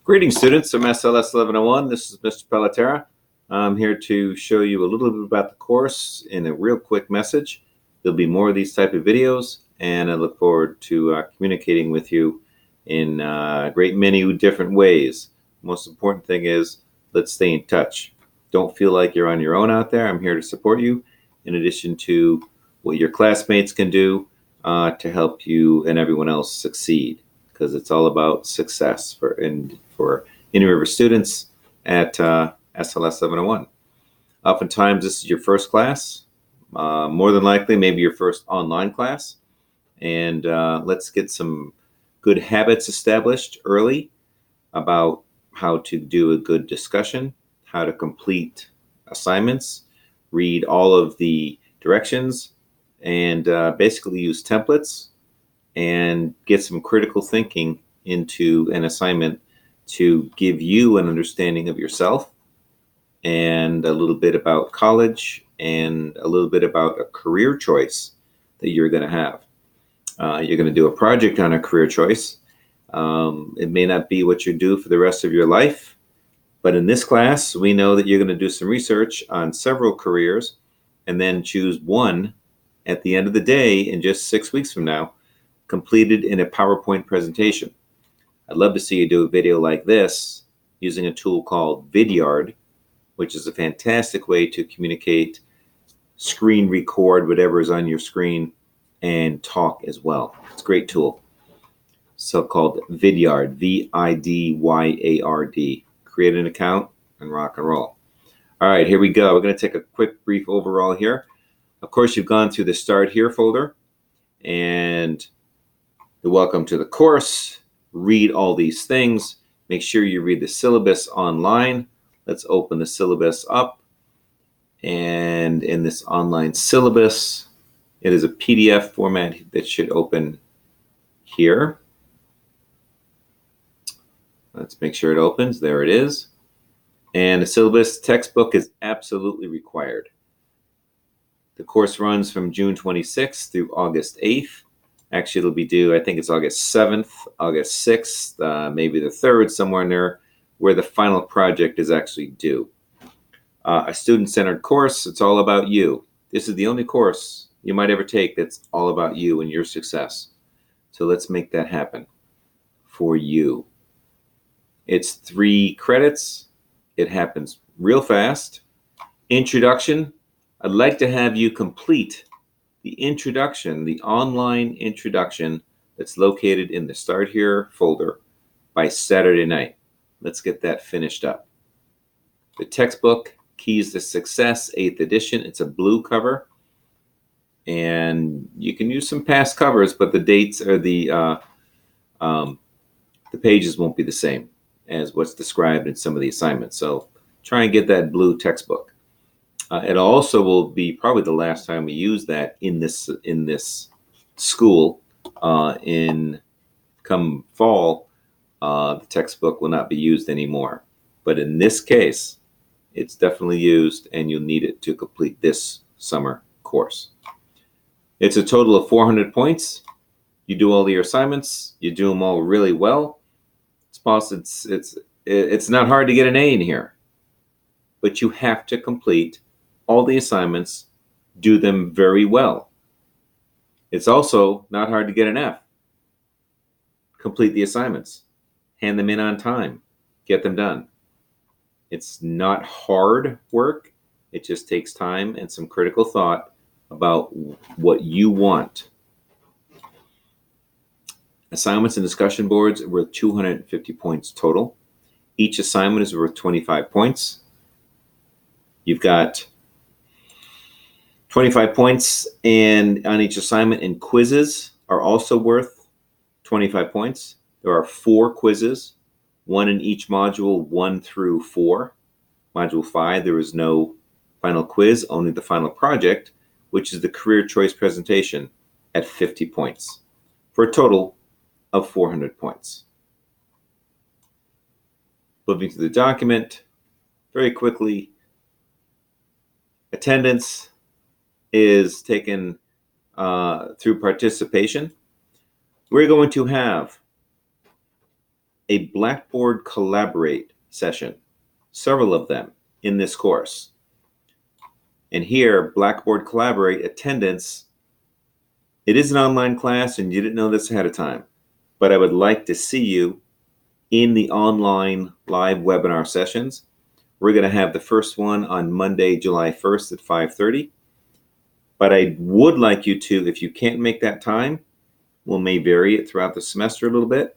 Greetings, students. I'm SLS1101. This is Mr. Pelletera. I'm here to show you a little bit about the course in a real quick message. There'll be more of these type of videos, and I look forward to communicating with you in a great many different ways. Most important thing is, let's stay in touch. Don't feel like you're on your own out there. I'm here to support you, in addition to what your classmates can do to help you and everyone else succeed, because it's all about success for Indian River students at SLS1101. Oftentimes, this is your first class, more than likely, maybe your first online class. And let's get some good habits established early about how to do a good discussion, how to complete assignments, read all of the directions, and basically use templates and get some critical thinking into an assignment to give you an understanding of yourself and a little bit about college and a little bit about a career choice that you're going to have. You're going to do a project on a career choice. It may not be what you do for the rest of your life, but in this class, we know that you're going to do some research on several careers and then choose one at the end of the day in just 6 weeks from now, completed in a PowerPoint presentation. I'd love to see you do a video like this using a tool called Vidyard, which is a fantastic way to communicate, screen record whatever is on your screen, and talk as well. It's a great tool. So-called Vidyard, Vidyard. Create an account and rock and roll. All right, here we go. We're going to take a quick, brief overall here. Of course, you've gone through the Start Here folder, and the Welcome to the Course. Read all these things. Make sure you read the syllabus online. Let's open the syllabus up. And in this online syllabus, it is a PDF format that should open here. Let's make sure it opens. There it is. And the syllabus textbook is absolutely required. The course runs from June 26th through August 8th. Actually, it'll be due, I think it's August 7th, August 6th, maybe the 3rd, somewhere in there, where the final project is actually due. A student-centered course, it's all about you. This is the only course you might ever take that's all about you and your success. So let's make that happen for you. It's 3 credits. It happens real fast. Introduction, I'd like to have you complete the introduction, the online introduction that's located in the Start Here folder by Saturday night. Let's get that finished up. The textbook, Keys to Success, 8th edition. It's a blue cover. And you can use some past covers, but the dates or the pages won't be the same as what's described in some of the assignments. So try and get that blue textbook. It also will be probably the last time we use that in this school. In come fall, the textbook will not be used anymore. But in this case, it's definitely used, and you'll need it to complete this summer course. It's a total of 400 points. You do all your assignments. You do them all really well. It's not hard to get an A in here, but you have to complete all the assignments, do them very well. It's also not hard to get an F. Complete the assignments, hand them in on time, get them done. It's not hard work. It just takes time and some critical thought about what you want. Assignments and discussion boards are worth 250 points total. Each assignment is worth 25 points. You've got 25 points and on each assignment, and quizzes are also worth 25 points. There are 4 quizzes, 1 in each module, 1 through 4. Module 5, there is no final quiz, only the final project, which is the career choice presentation at 50 points, for a total of 400 points. Moving to the document, very quickly, attendance is taken through participation. We're going to have a Blackboard Collaborate session, several of them in this course. And here, Blackboard Collaborate attendance, it is an online class and you didn't know this ahead of time, but I would like to see you in the online live webinar sessions. We're going to have the first one on Monday, July 1st at 5:30. But I would like you to, if you can't make that time, we may vary it throughout the semester a little bit.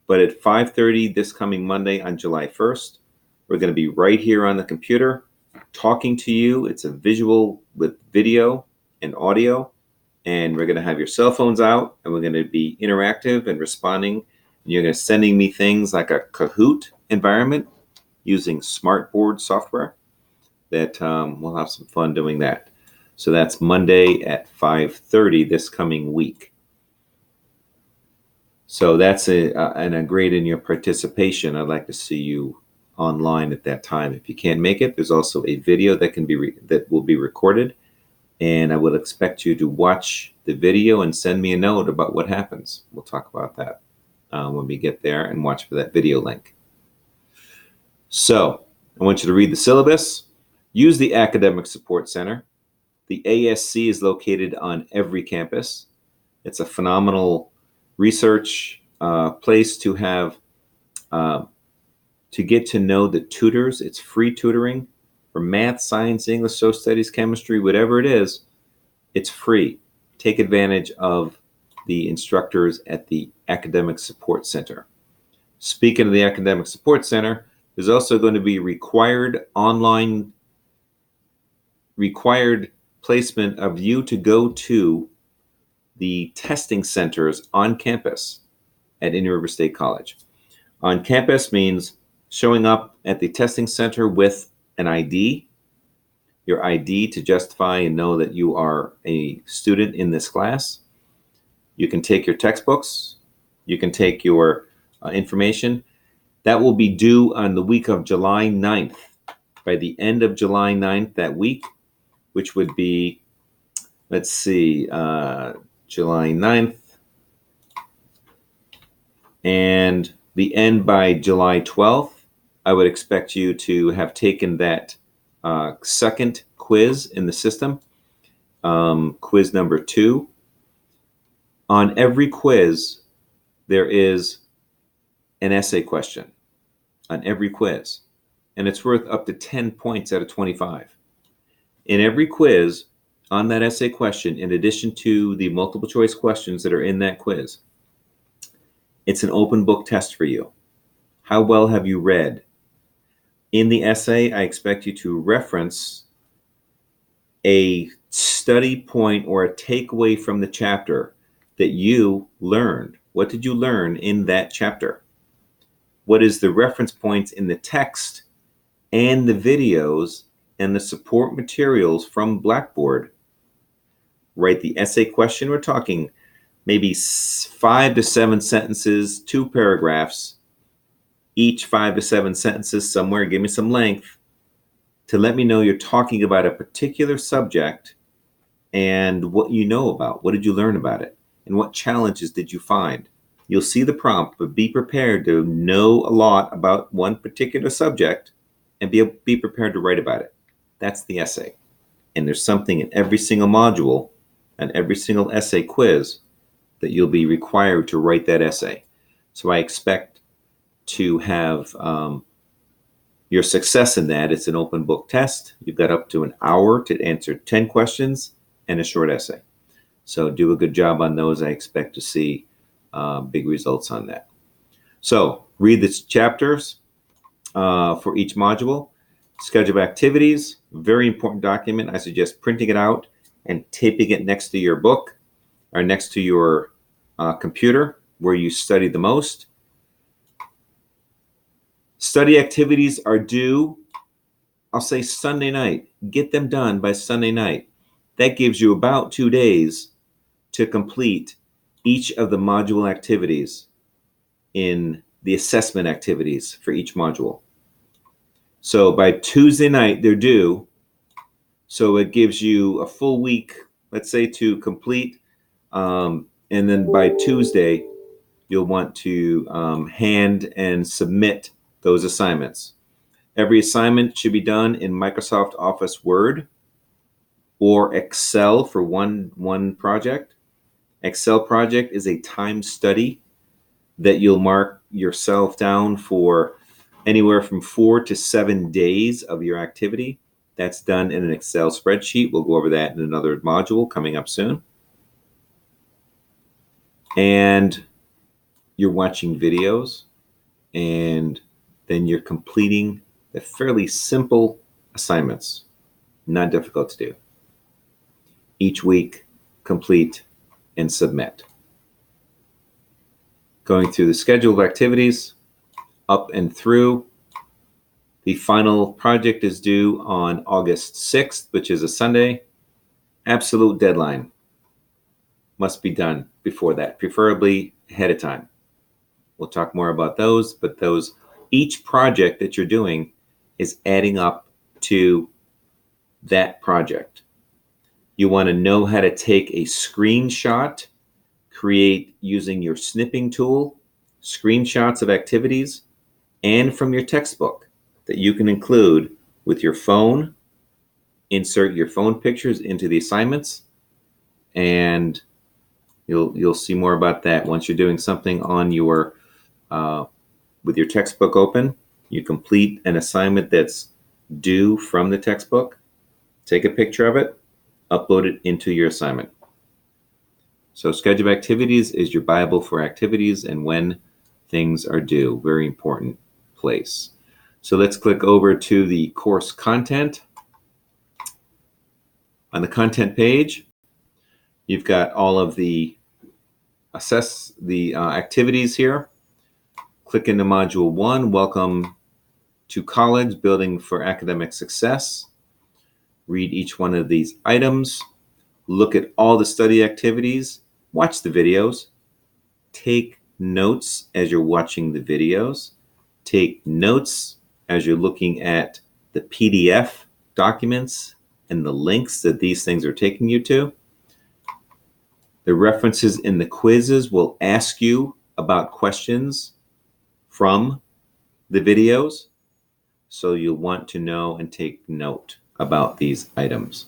But at 5:30 this coming Monday on July 1st, we're going to be right here on the computer talking to you. It's a visual with video and audio. And we're going to have your cell phones out and we're going to be interactive and responding. And you're going to sending me things like a Kahoot environment using Smartboard software that we'll have some fun doing that. So that's Monday at 5:30 this coming week. So that's a grade in your participation. I'd like to see you online at that time. If you can't make it, there's also a video that can be that will be recorded, and I would expect you to watch the video and send me a note about what happens. We'll talk about that when we get there, and watch for that video link. So I want you to read the syllabus. Use the Academic Support Center. The ASC is located on every campus. It's a phenomenal research place to have, to get to know the tutors. It's free tutoring for math, science, English, social studies, chemistry, whatever it is. It's free. Take advantage of the instructors at the Academic Support Center. Speaking of the Academic Support Center, there's also going to be required placement of you to go to the testing centers on campus at Indian River State College. On campus means showing up at the testing center with an ID, your ID to justify and know that you are a student in this class. You can take your textbooks, you can take your information. That will be due on the week of July 9th. By the end of July 9th that week, which would be, let's see, July 9th, and the end by July 12th, I would expect you to have taken that second quiz in the system, quiz number 2. On every quiz, there is an essay question on every quiz, and it's worth up to 10 points out of 25. In every quiz, on that essay question, in addition to the multiple choice questions that are in that quiz, it's an open book test for you. How well have you read? In the essay, I expect you to reference a study point or a takeaway from the chapter that you learned. What did you learn in that chapter? What is the reference points in the text and the videos and the support materials from Blackboard? Write the essay question. We're talking maybe 5 to 7 sentences, 2 paragraphs, each 5 to 7 sentences somewhere. Give me some length to let me know you're talking about a particular subject and what you know about. What did you learn about it? And what challenges did you find? You'll see the prompt, but be prepared to know a lot about one particular subject and be prepared to write about it. That's the essay. And there's something in every single module and every single essay quiz that you'll be required to write that essay. So I expect to have your success in that. It's an open book test. You've got up to an hour to answer 10 questions and a short essay. So do a good job on those. I expect to see big results on that. So read the chapters for each module. Schedule activities, very important document. I suggest printing it out and taping it next to your book or next to your computer where you study the most. Study activities are due, I'll say Sunday night. Get them done by Sunday night. That gives you about 2 days to complete each of the module activities in the assessment activities for each module. So by Tuesday night, they're due. So it gives you a full week, let's say, to complete. And then by Tuesday, you'll want to hand and submit those assignments. Every assignment should be done in Microsoft Office Word or Excel for one project. Excel project is a time study that you'll mark yourself down for anywhere from 4 to 7 days of your activity. That's done in an Excel spreadsheet. We'll go over that in another module coming up soon. And you're watching videos, and then you're completing the fairly simple assignments, not difficult to do. Each week, complete and submit. Going through the schedule of activities up and through. The final project is due on August 6th, which is a Sunday. Absolute deadline must be done before that, preferably ahead of time. We'll talk more about those, but each project that you're doing is adding up to that project. You want to know how to take a screenshot, create using your snipping tool, screenshots of activities, and from your textbook that you can include with your phone, insert your phone pictures into the assignments, and you'll see more about that once you're doing something on your with your textbook open. You complete an assignment that's due from the textbook, take a picture of it, upload it into your assignment. So schedule of activities is your Bible for activities and when things are due. Very important place. So let's click over to the course content. On the content page, you've got all of the activities here. Click into Module 1, Welcome to College, Building for Academic Success. Read each one of these items. Look at all the study activities. Watch the videos. Take notes as you're watching the videos. Take notes as you're looking at the PDF documents and the links that these things are taking you to. The references in the quizzes will ask you about questions from the videos, so you'll want to know and take note about these items.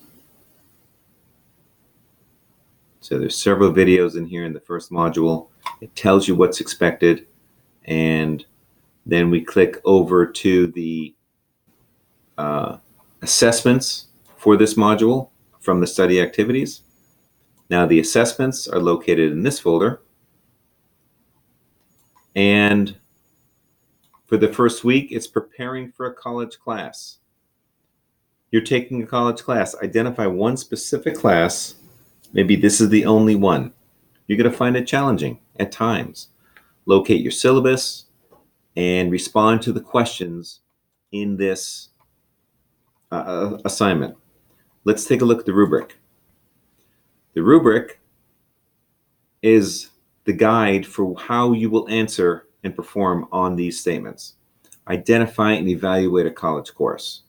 So there's several videos in here in the first module. It tells you what's expected, and then we click over to the assessments for this module from the study activities. Now the assessments are located in this folder, and for the first week, it's preparing for a college class. You're taking a college class. Identify one specific class. Maybe this is the only one. You're going to find it challenging at times. Locate your syllabus and respond to the questions in this assignment. Let's take a look at the rubric. The rubric is the guide for how you will answer and perform on these statements. Identify and evaluate a college course.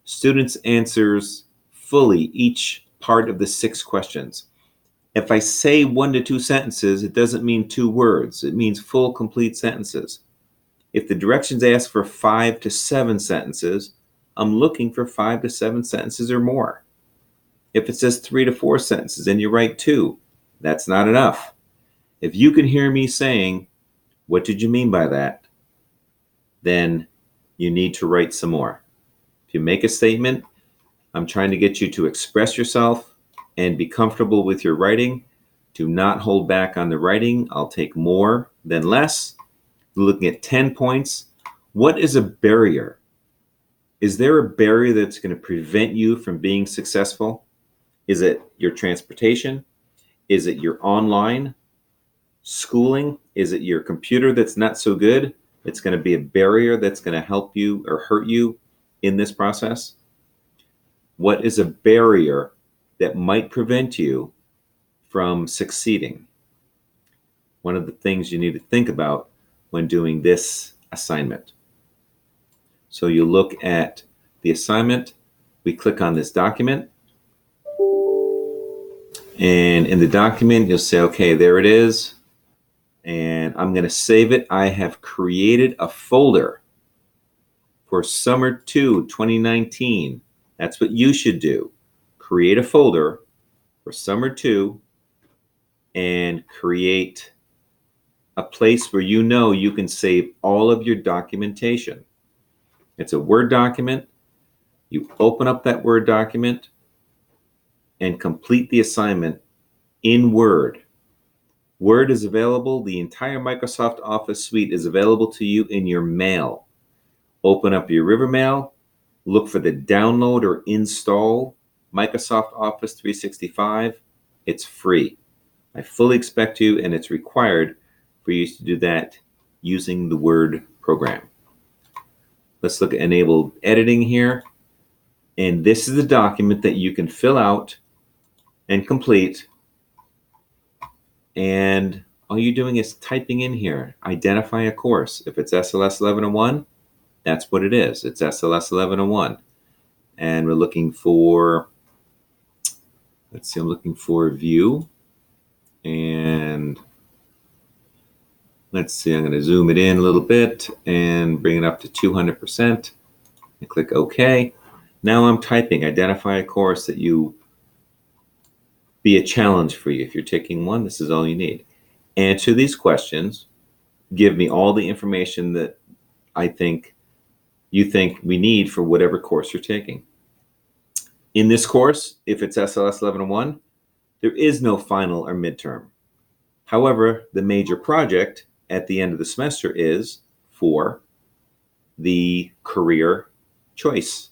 Students answers fully each part of the 6 questions. If I say 1 to 2 sentences, it doesn't mean 2 words. It means full, complete sentences. If the directions ask for 5 to 7 sentences, I'm looking for 5 to 7 sentences or more. If it says 3 to 4 sentences and you write 2, that's not enough. If you can hear me saying, "What did you mean by that?" then you need to write some more. If you make a statement, I'm trying to get you to express yourself and be comfortable with your writing. Do not hold back on the writing. I'll take more than less. We're looking at 10 points. What is a barrier? Is there a barrier that's going to prevent you from being successful? Is it your transportation? Is it your online schooling? Is it your computer that's not so good? It's going to be a barrier that's going to help you or hurt you in this process. What is a barrier that might prevent you from succeeding? One of the things you need to think about when doing this assignment. So you look at the assignment, we click on this document, and in the document you'll say, okay, there it is. and I'm going to save it. I have created a folder for Summer 2, 2019. That's what you should do. Create a folder for Summer 2 and create a place where you know you can save all of your documentation. It's a Word document. You open up that Word document and complete the assignment in Word. Word is available. The entire Microsoft Office suite is available to you in your mail. Open up your River Mail, look for the download or install Microsoft Office 365. It's free. I fully expect you, and it's required for you to do that using the Word program. Let's look at enabled editing here. And this is the document that you can fill out and complete. And all you're doing is typing in here, identify a course. If it's SLS1101, that's what it is. It's SLS1101. And we're looking for, let's see, I'm looking for view. And let's see, I'm going to zoom it in a little bit and bring it up to 200%. And click OK. Now I'm typing, identify a course that you be a challenge for you. If you're taking one, this is all you need. Answer these questions. Give me all the information that you think we need for whatever course you're taking. In this course, if it's SLS 1101, there is no final or midterm. However, the major project at the end of the semester is for the career choice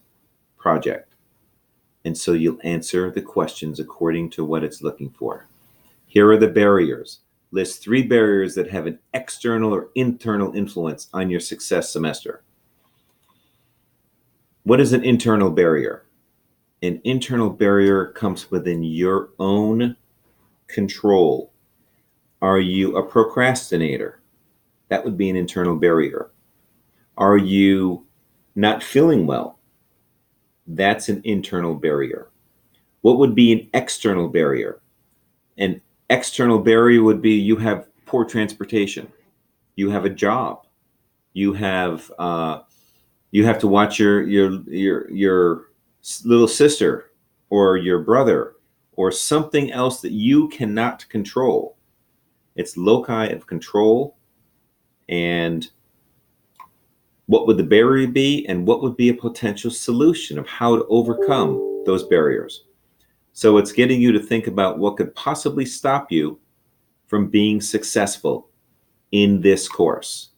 project. And so you'll answer the questions according to what it's looking for. Here are the barriers. List 3 barriers that have an external or internal influence on your success semester. What is an internal barrier? An internal barrier comes within your own control. Are you a procrastinator? That would be an internal barrier. Are you not feeling well? That's an internal barrier. What would be an external barrier? An external barrier would be you have poor transportation. You have a job. You have to watch your little sister or your brother or something else that you cannot control. It's loci of control. And what would the barrier be, and what would be a potential solution of how to overcome those barriers? So it's getting you to think about what could possibly stop you from being successful in this course.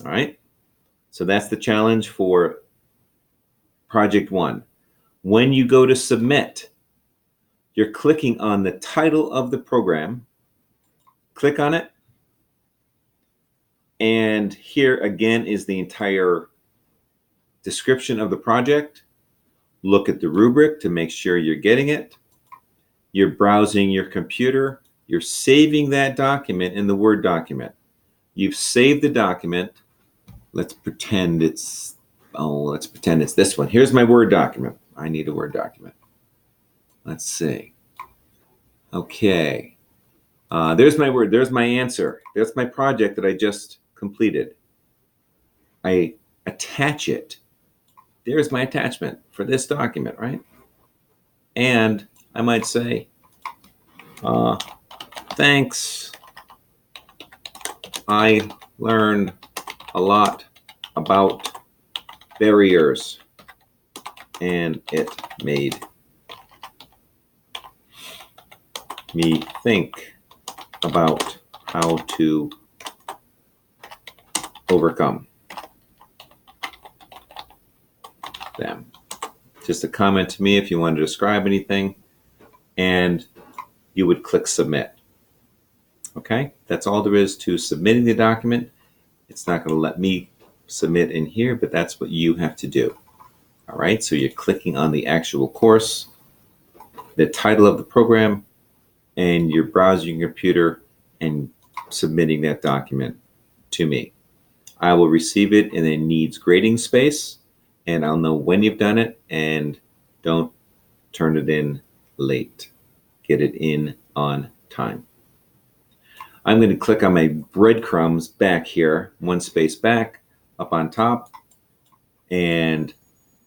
All right. So that's the challenge for Project 1. When you go to submit, you're clicking on the title of the program. Click on it. And here again is the entire description of the project. Look at the rubric to make sure you're getting it. You're browsing your computer. You're saving that document in the Word document. You've saved the document. Let's pretend it's this one. Here's my Word document. I need a Word document. Let's see. Okay. There's my Word. There's my answer. There's my project that I just completed. I attach it. There's my attachment for this document, right? And I might say, thanks. I learned a lot about barriers, and it made me think about how to overcome them. Just a comment to me if you want to describe anything, and you would click submit. Okay, that's all there is to submitting the document. It's not going to let me submit in here, but that's what you have to do. All right, so you're clicking on the actual course, the title of the program, and you're browsing your computer and submitting that document to me. I will receive it in a needs grading space, and I'll know when you've done it, and don't turn it in late. Get it in on time. I'm going to click on my breadcrumbs back here, one space back, up on top. And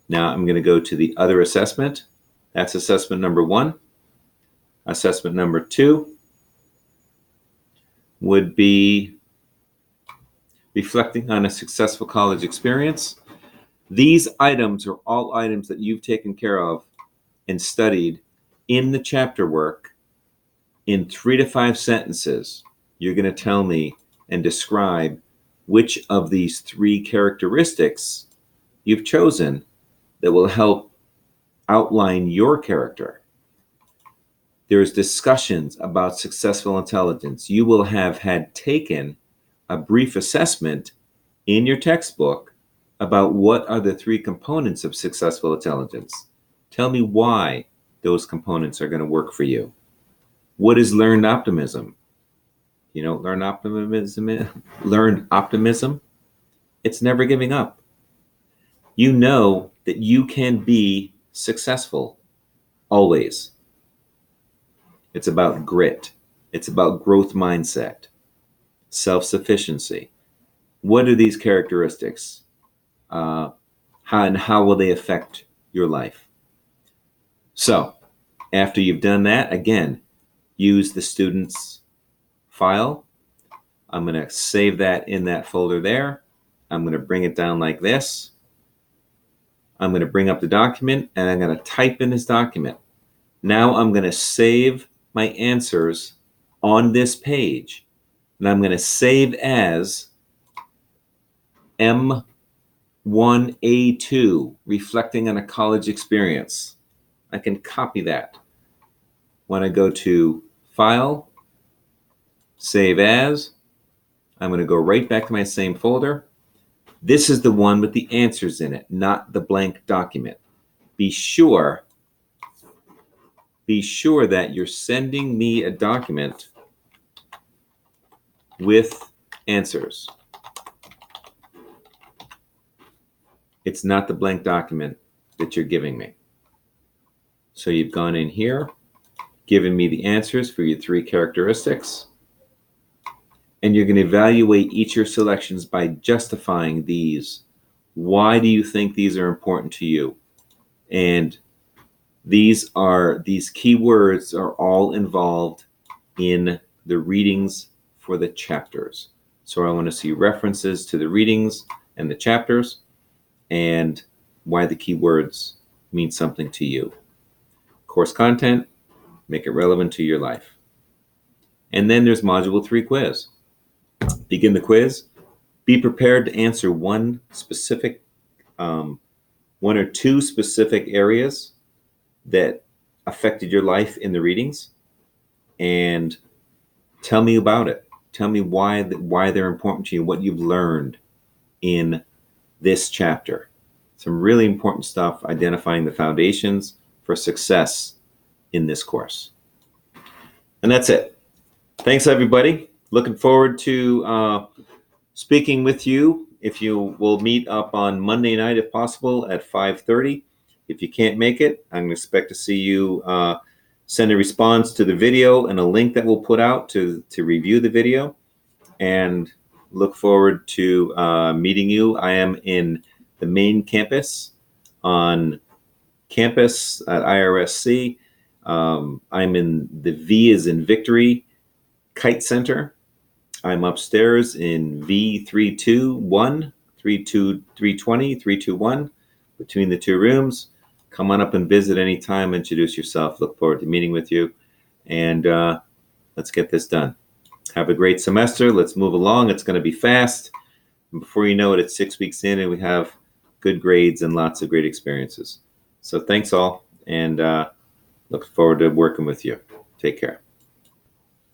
now I'm going to go to the other assessment. That's assessment number 1. Assessment number 2 would be reflecting on a successful college experience. These items are all items that you've taken care of and studied in the chapter work in 3 to 5 sentences. You're going to tell me and describe which of these 3 characteristics you've chosen that will help outline your character. There's discussions about successful intelligence. You will have had taken a brief assessment in your textbook about what are the 3 components of successful intelligence. Tell me why those components are going to work for you. What is learned optimism? You know, learned optimism, it's never giving up. You know that you can be successful always. It's about grit. It's about growth mindset, self-sufficiency. What are these characteristics? How will they affect your life? So after you've done that, again, use the student's file. I'm going to save that in that folder there. I'm going to bring it down like this. I'm going to bring up the document and I'm going to type in this document. Now I'm going to save my answers on this page. And I'm going to save as M1A2, reflecting on a college experience. I can copy that. When I go to File, Save As, I'm going to go right back to my same folder. This is the one with the answers in it, not the blank document. Be sure that you're sending me a document with answers. It's not the blank document that you're giving me. So you've gone in here, given me the answers for your 3 characteristics, and you're going to evaluate each of your selections by justifying these. Why do you think these are important to you? And these keywords are all involved in the readings for the chapters. So I want to see references to the readings and the chapters and why the keywords mean something to you. Course content, make it relevant to your life. And then there's Module 3 quiz. Begin the quiz. Be prepared to answer one or two specific areas that affected your life in the readings, and tell me about it. Tell me why they're important to you, what you've learned in this chapter. Some really important stuff, identifying the foundations for success in this course. And that's it. Thanks, everybody. Looking forward to speaking with you. If you will meet up on Monday night, if possible, at 5:30. If you can't make it, I'm going to expect to see you send a response to the video and a link that we'll put out to review the video. And look forward to meeting you. I am in the main campus on campus at IRSC. I'm in the V as in Victory Kite Center. I'm upstairs in V321, 320, 321, between the 2 rooms. Come on up and visit anytime, introduce yourself. Look forward to meeting with you. And let's get this done. Have a great semester. Let's move along. It's going to be fast. And before you know it, it's 6 weeks in and we have good grades and lots of great experiences. So thanks all, and look forward to working with you. Take care.